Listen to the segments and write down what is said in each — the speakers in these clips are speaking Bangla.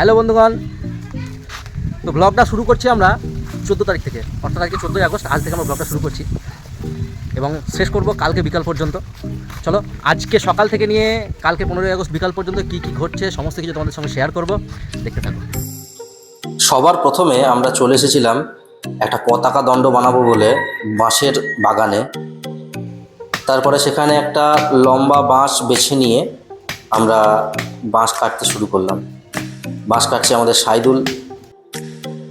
হ্যালো বন্ধুগণ, তো ব্লগটা শুরু করছি আমরা 14 তারিখ থেকে, অর্থাৎ আজকে 14ই আগস্ট। আজ থেকে আমরা ব্লগটা শুরু করছি এবং শেষ করব কালকে বিকাল পর্যন্ত। চলো আজকে সকাল থেকে নিয়ে কালকে 15ই আগস্ট বিকাল পর্যন্ত কী কী ঘটছে সমস্ত কিছু তোমাদের সঙ্গে শেয়ার করব, দেখতে থাকো। সবার প্রথমে আমরা চলে এসেছিলাম একটা পতাকা দণ্ড বানাবো বলে বাঁশের বাগানে। তারপরে সেখানে একটা লম্বা বাঁশ বেছে নিয়ে আমরা বাঁশ কাটতে শুরু করলাম। বাঁশ কাটছে আমাদের সাইদুল,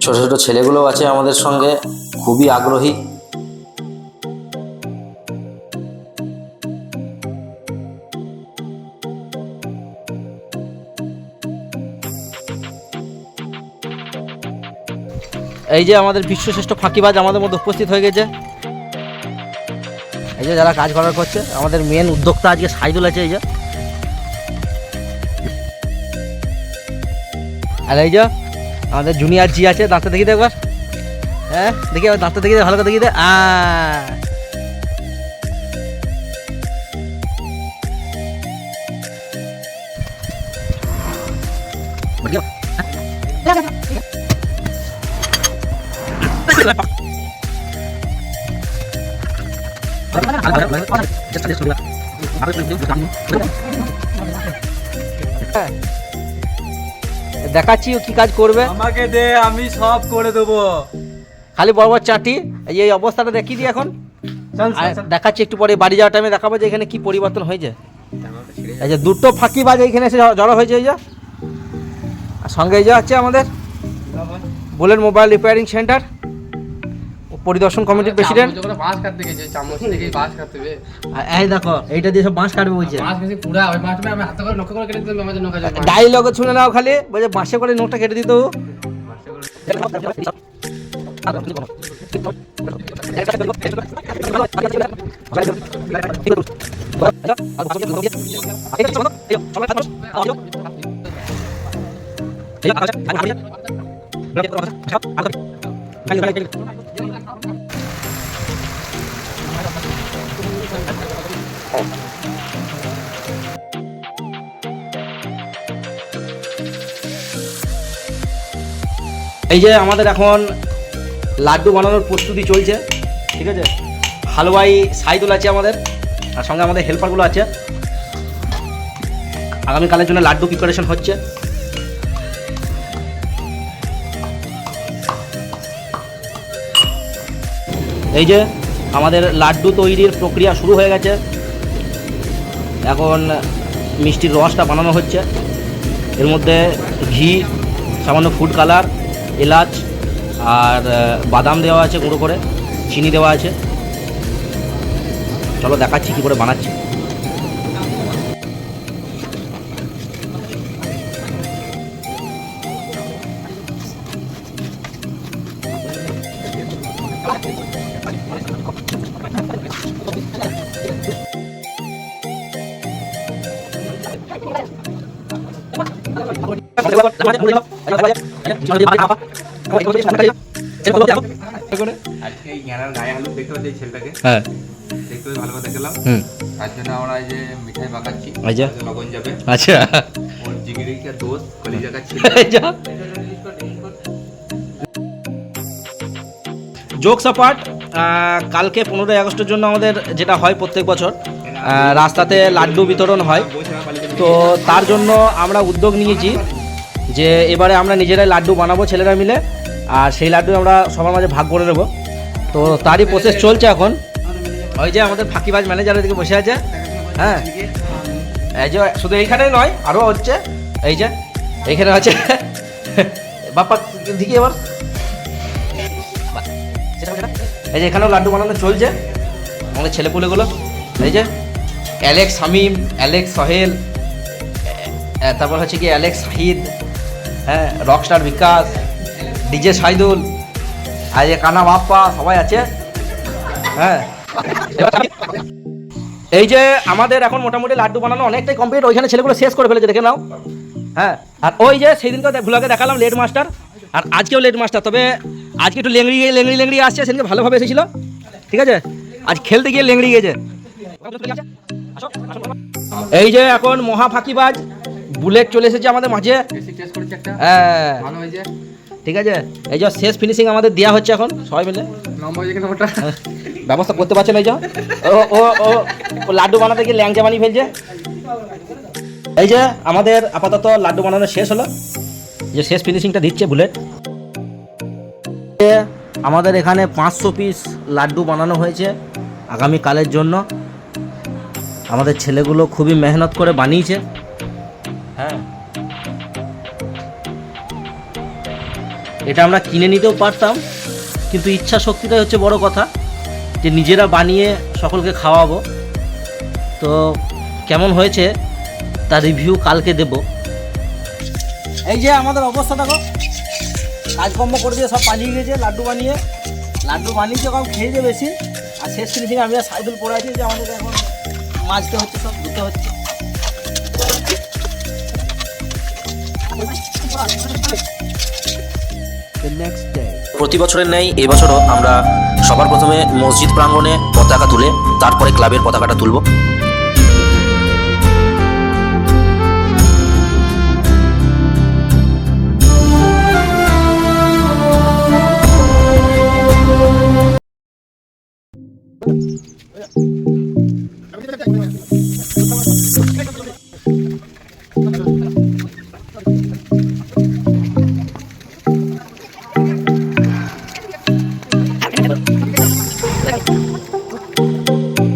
ছোটো ছোটো ছেলেগুলোও আছে আমাদের সঙ্গে, খুবই আগ্রহী। এই যে আমাদের বিশ্বশ্রেষ্ঠ ফাঁকিবাজ আমাদের মধ্যে উপস্থিত হয়ে গেছে। এই যে যারা কাজ করার করছে, আমাদের মেন উদ্যোক্তা আজকে সাইদুল আছে। এই যে আর এই যে আমাদের জুনিয়র জি আছে, দাঁতটা দেখি দে একবার। হ্যাঁ দেখি, দাঁতটা দেখি দে, ভালো করে দেখি দে। দেখাচ্ছি ও কি কাজ করবে। আমাকে দে, আমি সব করে দেবো। খালি বড় বড় চাটি। এই অবস্থাটা দেখিয়ে দিই এখন। দেখাচ্ছি একটু পরে, বাড়ি যাওয়ার টাইমে দেখাবো যে এখানে কি পরিবর্তন হয়েছে। এই যে দুটো ফাঁকিবাজ এইখানে এসে জড়ো হয়েছে। এই যে আর সঙ্গে এই যে আছে আমাদের বুলেট মোবাইল রিপেয়ারিং সেন্টার পরিদর্শন কমিটির প্রেসিডেন্ট। বাঁশ কাটতে গেছে, চামচ থেকে বাঁশ কাটতে হবে। এই দেখো, এইটা দিয়ে সব বাঁশ কাটবে বলছে। বাঁশ বেশি পুরা ওই বাঁশটা আমি হাতে করে লক্ষ্য করে কেটে দিতাম, আমাদের নৌকা যায়। ডাইলগ শুনে নাও খালি, বলছে বাঁশে করে নোটটা কেটে দিত। এই যে আমাদের এখন লাড্ডু বানানোর প্রস্তুতি চলছে, ঠিক আছে। হালুয়াই সাইদুল আছে আমাদের, আর সঙ্গে আমাদের হেল্পারগুলো আছে। আগামীকালের জন্য লাড্ডু প্রিপারেশন হচ্ছে। এই যে আমাদের লাড্ডু তৈরির প্রক্রিয়া শুরু হয়ে গেছে। এখন মিষ্টির রসটা বানানো হচ্ছে। এর মধ্যে ঘি, সামান্য ফুড কালার, এলাচ আর বাদাম দেওয়া আছে গুঁড়ো করে, চিনি দেওয়া আছে। চলো দেখাচ্ছি কী করে বানাচ্ছি। হ্যাঁ, দেখতে ভালো করে দেখলাম। তার জন্য আমরা এই যে মিঠাই পাকাচ্ছি, লবণ যাবে। আচ্ছা, ওর জিগিরি কা দোস্ত কলিজা কা ছিল। জোকস অ্যাপার্ট, কালকে 15ই আগস্টের জন্য আমাদের যেটা হয় প্রত্যেক বছর, রাস্তাতে লাড্ডু বিতরণ হয়। তো তার জন্য আমরা উদ্যোগ নিয়েছি যে এবারে আমরা নিজেরাই লাড্ডু বানাবো ছেলেরা মিলে, আর সেই লাড্ডু আমরা সবার মাঝে ভাগ করে নেবো। তো তারই প্রসেস চলছে এখন। ওই যে আমাদের ফাঁকিবাজ ম্যানেজার এদিকে বসে আছে। হ্যাঁ, এই যে শুধু এইখানেই নয়, আরও হচ্ছে। এই যে এইখানে আছে বাপ্পা, দিকে এবার। এই যে এখানেও লাড্ডু বানানো চলছে আমাদের ছেলেপুলেগুলো। এই যে অ্যালেক্স শামিম, অ্যালেক্স সোহেল, তারপর হচ্ছে কি অ্যালেক্স শাহিদ, হ্যাঁ, রকস্টার বিকাশ, ডিজে সাইদুল, আর যে কানা বাপ্পা, সবাই আছে। হ্যাঁ, এই যে আমাদের এখন মোটামুটি লাড্ডু বানানো অনেকটাই কমপ্লিট। ওইখানে ছেলেগুলো শেষ করে ফেলেছে, দেখে নাও। হ্যাঁ, আর ওই যে সেই দিন তো ভুলাকে দেখালাম লেট মাস্টার, আর আজকেও লেট মাস্টার। তবে আজকে একটু লেংড়ি আসছে, সেদিনকে ভালোভাবে এসেছিল, ঠিক আছে। আজ খেলতে গিয়ে লেংড়ি গিয়েছে। এই যে এখন মহা ফাঁকিবাজ বুলেট চলে এসেছে আমাদের মাঝে। বেশি টেস্ট করেছি একটা, হ্যাঁ ভালো হয়েছে। ঠিক আছে, এই যে শেষ ফিনিশিং আমাদের দেওয়া হচ্ছে এখন সবাই মিলে। লম্বা হয়েছে কিনা ওটা? ব্যবস্থা করতে পারছে না, এই যে ও ও ও ও লাড্ডু বানাতে গিয়ে ল্যাংচা বানিয়ে ফেলছে। এই যে আমাদের আপাতত লাড্ডু বানানো শেষ হলো, যে শেষ ফিনিশিংটা দিচ্ছে বুলেট। আমাদের এখানে 500 পিস লাড্ডু বানানো হয়েছে আগামীকালের জন্য। আমাদের ছেলেগুলো খুবই মেহনত করে বানিয়েছে। হ্যাঁ, এটা আমরা কিনে নিতেও পারতাম, কিন্তু ইচ্ছা শক্তিটাই হচ্ছে বড় কথা, যে নিজেরা বানিয়ে সকলকে খাওয়াবো। তো কেমন হয়েছে তার রিভিউ কালকে দেব। এই যে আমাদের অবস্থা দেখো, কাজকর্ম করে দিয়ে সব পালিয়ে গেছে। লাড্ডু বানিয়েছে কম, খেয়েছে বেশি। আর শেষ ফিনিশিং আমি আর সাইদুল পড়ে আছি, যে আমাদের এখন মাজতে হচ্ছে, সব ধুতে হচ্ছে। প্রতি বছরের ন্যায় এবছরও আমরা সবার প্রথমে মসজিদ প্রাঙ্গণে পতাকা তুলে তারপরে ক্লাবের পতাকাটা তুলব।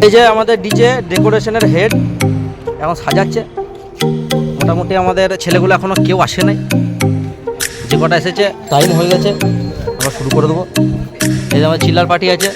এই যে আমাদের ডিজে ডেকোরেশনের হেড এখন সাজাচ্ছে। মোটামুটি আমাদের ছেলেগুলো এখনো কেউ আসে নাই, যে কটা এসেছে টাইম হয়ে গেছে, আমরা শুরু করে দেবো। এই যে আমার চিল্লার পার্টি আছে।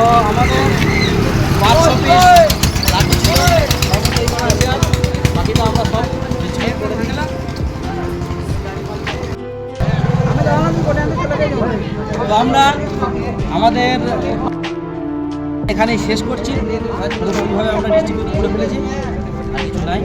তো আমাদের 500 পিস লাড্ডু ছিল, বাকিটা আমরা সব ডিসপ্লে করে দিলাম। তো আমরা আমাদের এখানেই শেষ করছি। পুরোপুরিভাবে আমরা ডিস্ট্রিবিউট করে ফেলেছি, আর কিছু নাই।